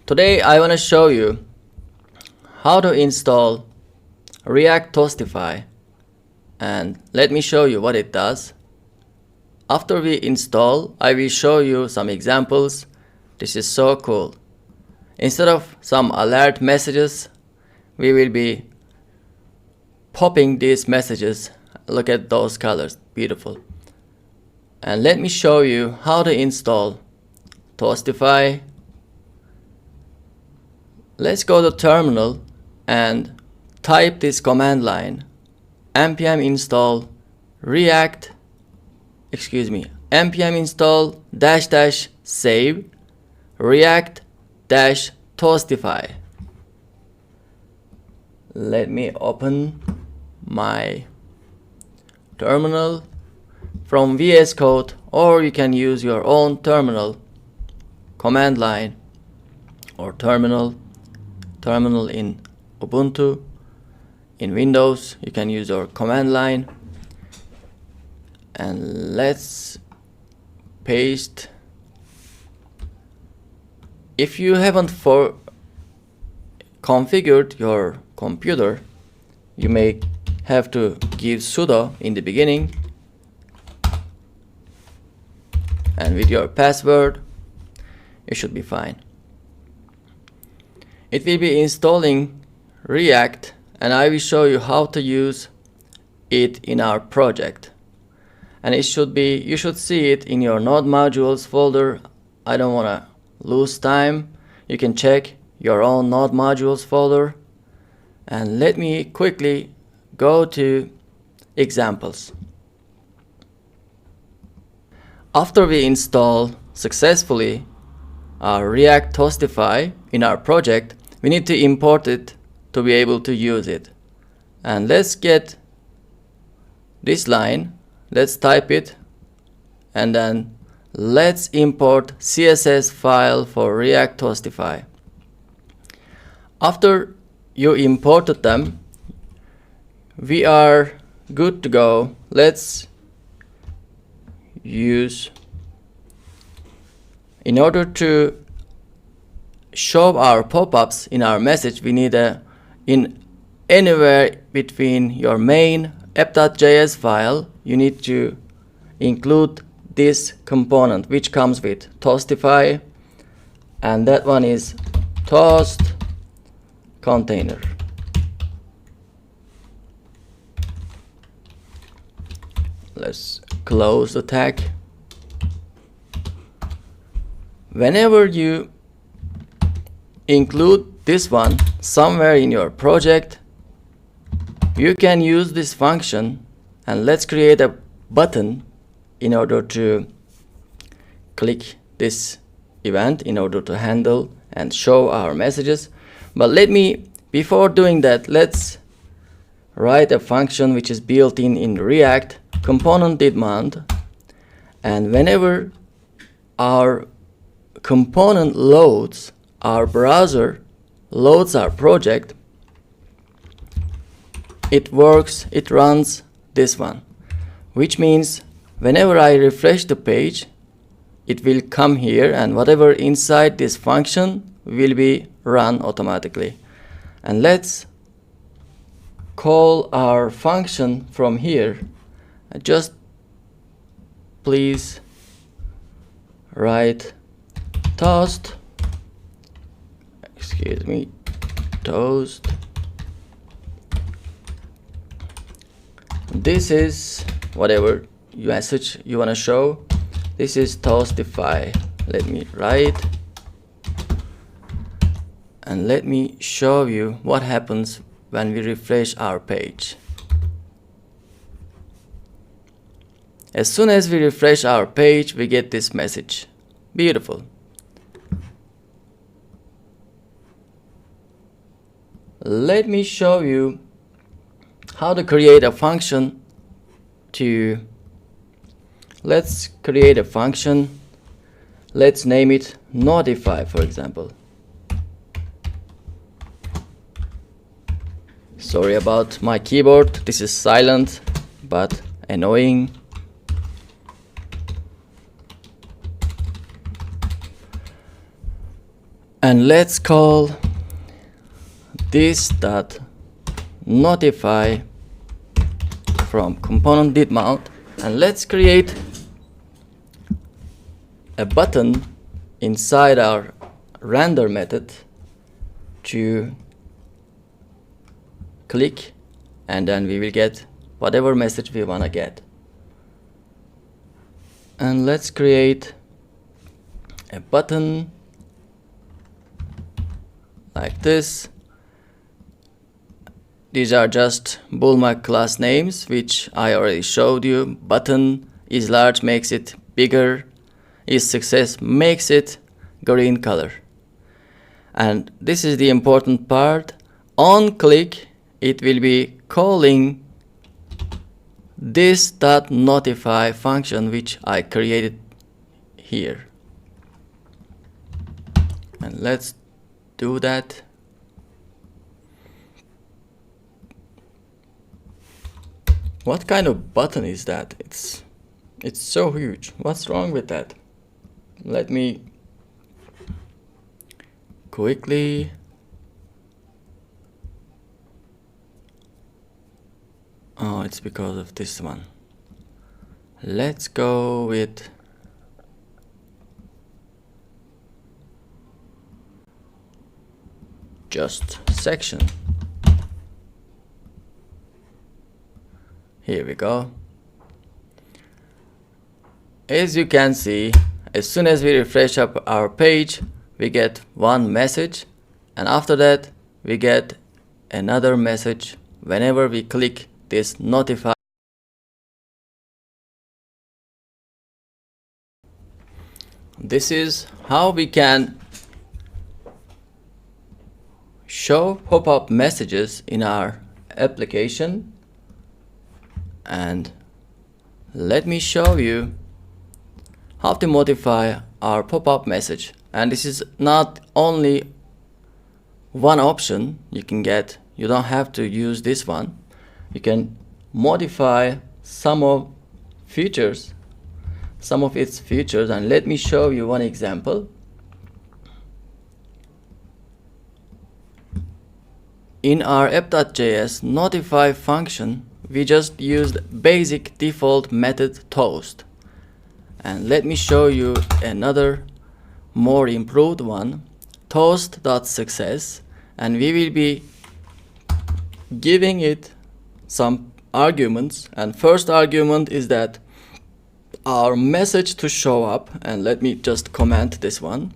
Today I want to show you how to install react-toastify, and let me show you what it does. After we install, I will show you some examples. This is so cool. Instead of some alert messages, we will be popping these messages. Look at those colors, beautiful. And let me show you how to install Toastify. Let's go to terminal and type this command line npm install npm install -- save react-toastify. Let me open my terminal from VS Code, or you can use your own terminal command line or terminal in Ubuntu. In Windows you can use your command line, and let's paste. If you haven't configured your computer, you may have to give sudo in the beginning, and with your password you should be fine. It will be installing React, and I will show you how to use it in our project. And you should see it in your node modules folder. I don't want to lose time. You can check your own node modules folder. And let me quickly go to examples. After we install successfully our react-toastify in our project, we need to import it to be able to use it. And let's get this line, let's type it, and then let's import CSS file for react-toastify. After you imported them, we are good to go. Let's use, in order to show our pop-ups in our message, we need in anywhere between your main app.js file, you need to include this component which comes with Toastify, and that one is toast container. Let's close the tag. Whenever you include this one somewhere in your project, you can use this function, and let's create a button in order to click this event in order to handle and show our messages. But before doing that, let's write a function which is built in React component demand, and whenever our component loads, our browser loads our project, it runs this one, which means whenever I refresh the page, it will come here, and whatever inside this function will be run automatically. And let's call our function from here. Just please write toast this is whatever message you want to show. This is Toastify. Let me write, and let me show you what happens when we refresh our page. As soon as we refresh our page, we get this message. Beautiful. Let me show you how to create a function let's create a function. Let's name it notify, for example. Sorry about my keyboard, this is silent but annoying. And let's call this dot notify from component did mount, and let's create a button inside our render method to click, and then we will get whatever message we want to get. And let's create a button like this. These are just boolmac class names, which I already showed you. Button is large makes it bigger, is success makes it green color. And this is the important part. On click, it will be calling this .notify function which I created here. And let's do that. What kind of button is that? It's so huge. What's wrong with that? Let me quickly oh, it's because of this one. Let's go with just section. Here we go. As you can see, as soon as we refresh up our page, we get one message, and after that we get another message whenever we click this notify. This is how we can show pop-up messages in our application. And let me show you how to modify our pop-up message. And this is not only one option you can get. You don't have to use this one. You can modify some of its features, and let me show you one example. In our app.js notify function, we just used basic default method toast. And let me show you another more improved one, toast.success, and we will be giving it some arguments. And first argument is that our message to show up, and let me just comment this one.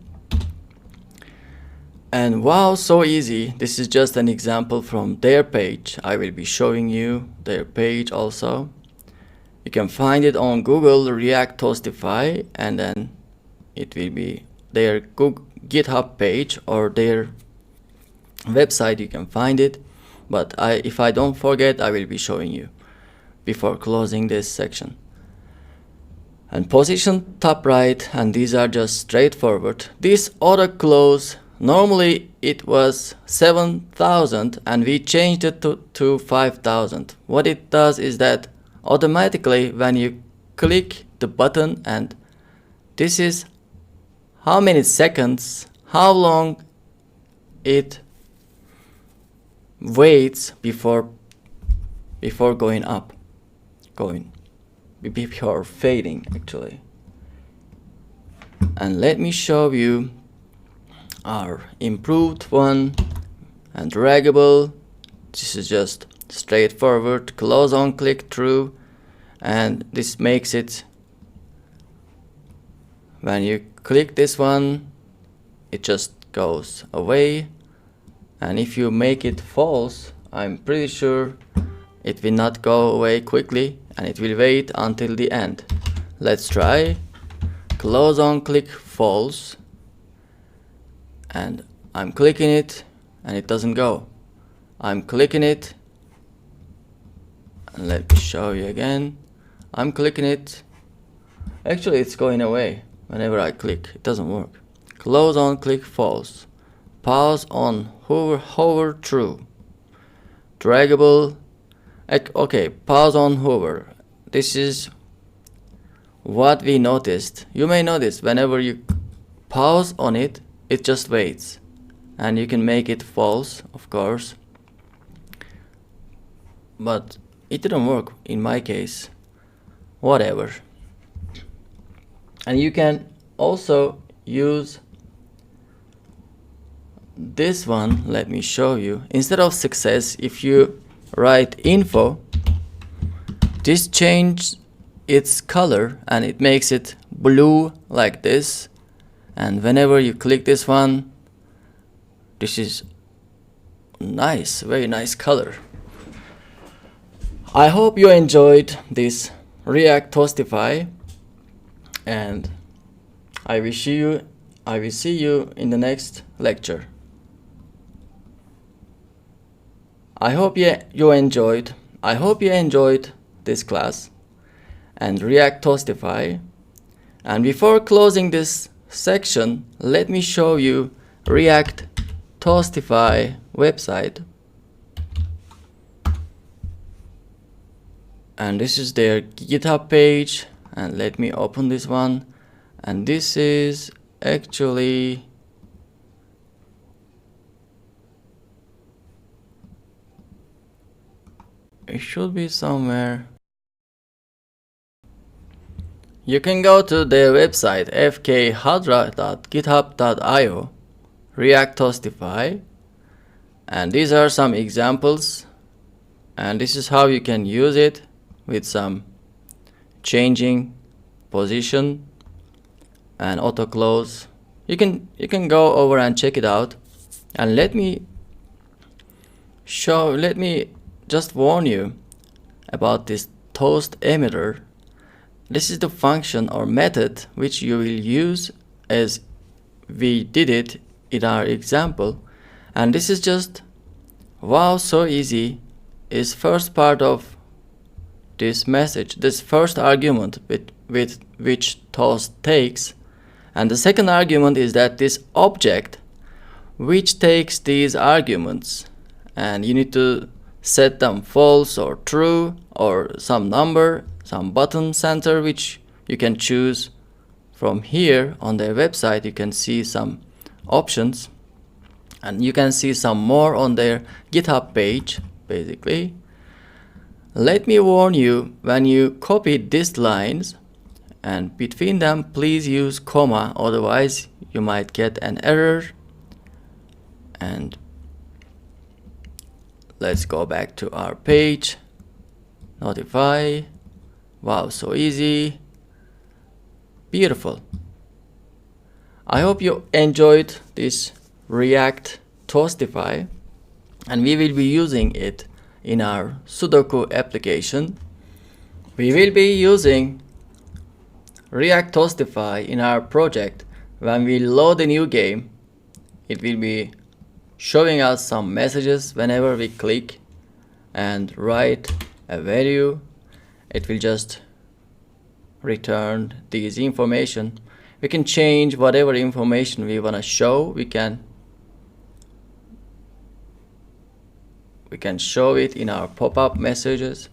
And wow, so easy. This is just an example from their page. I will be showing you their page also. You can find it on Google react-toastify, and then it will be their Google GitHub page or their website. You can find it, but if I don't forget, I will be showing you before closing this section. And position top right, and these are just straightforward. This auto close, normally it was 7,000 and we changed it to 5,000. What it does is that automatically when you click the button, and this is how many seconds, how long it waits before going up, before fading actually. And let me show you our improved one, and draggable. This is just straightforward, close on click true, and this makes it, when you click this one, it just goes away. And if you make it false, I'm pretty sure it will not go away quickly, and it will wait until the end. Let's try. Close on click false, and I'm clicking it and it doesn't go. I'm clicking it, and let me show you again. I'm clicking it. Actually, it's going away whenever I click. It doesn't work. Close on click false. Pause on hover true. Draggable. Okay, pause on hover. This is what we noticed. You may notice whenever you pause on it, it just waits. and you can make it false, of course, but it didn't work in my case. Whatever. And you can also use this one. Let me show you. Instead of success, if you write info, this changes its color and it makes it blue like this, and whenever you click this one, this is nice, very nice color. I hope you enjoyed this react-toastify, and I will see you in the next lecture. I hope you enjoyed this class and react-toastify. And before closing this section, let me show you react-toastify website. And this is their GitHub page, and let me open this one, and this is actually it should be somewhere. You can go to their website fkhadra.github.io, react-toastify, and these are some examples, and this is how you can use it with some changing position and auto close. You can go over and check it out. And let me just warn you about this toast emitter. This is the function or method which you will use as we did it in our example, and this is just wow, so easy. Is first part of this message, this first argument with which toast takes, and the second argument is that this object which takes these arguments, and you need to set them false or true or some number, some button center, which you can choose from here on their website. You can see some options, and you can see some more on their GitHub page. Basically, let me warn you, when you copy these lines and between them, please use comma, otherwise you might get an error. And let's go back to our page. Notify. Wow, so easy. Beautiful. I hope you enjoyed this react-toastify, and we will be using it in our Sudoku application. We will be using react-toastify in our project. When we load a new game, it will be showing us some messages whenever we click and write a value. It will just return these information. We can change whatever information we want to show. We can show it in our pop-up messages,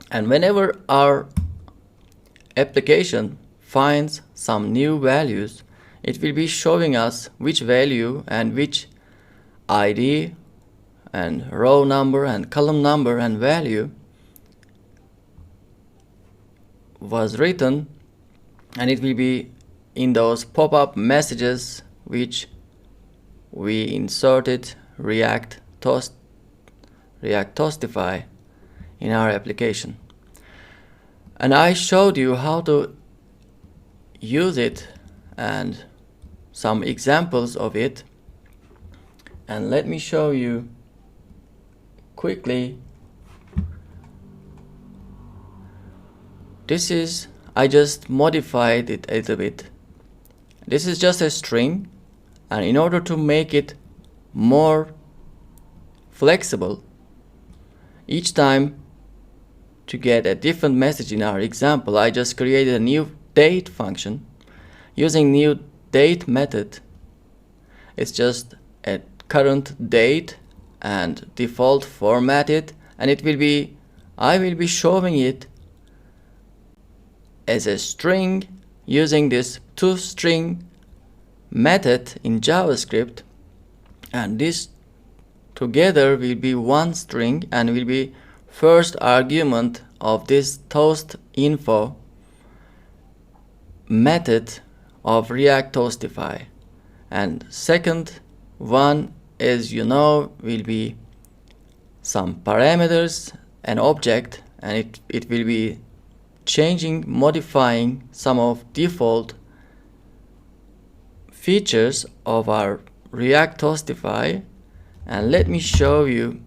and whenever our application finds some new values, it will be showing us which value and which ID and row number and column number and value was written, and it will be in those pop-up messages which we inserted react-toastify in our application. And I showed you how to use it and some examples of it, and let me show you quickly. This is, I just modified it a little bit. This is just a string, and in order to make it more flexible, each time to get a different message in our example, I just created a new date function using new date method. It's just a current date and default formatted, and it will be, I will be showing it as a string using this toString method in JavaScript. and this together will be one string and will be first argument of this toast info method of react-toastify, and second one, as you know, will be some parameters, an object, and it will be changing, modifying some of default features of our react-toastify. And let me show you,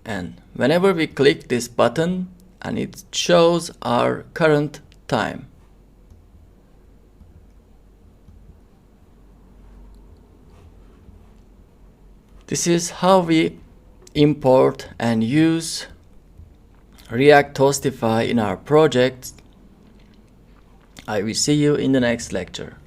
and whenever we click this button, and it shows our current time. This is how we import and use react-toastify in our projects. I will see you in the next lecture.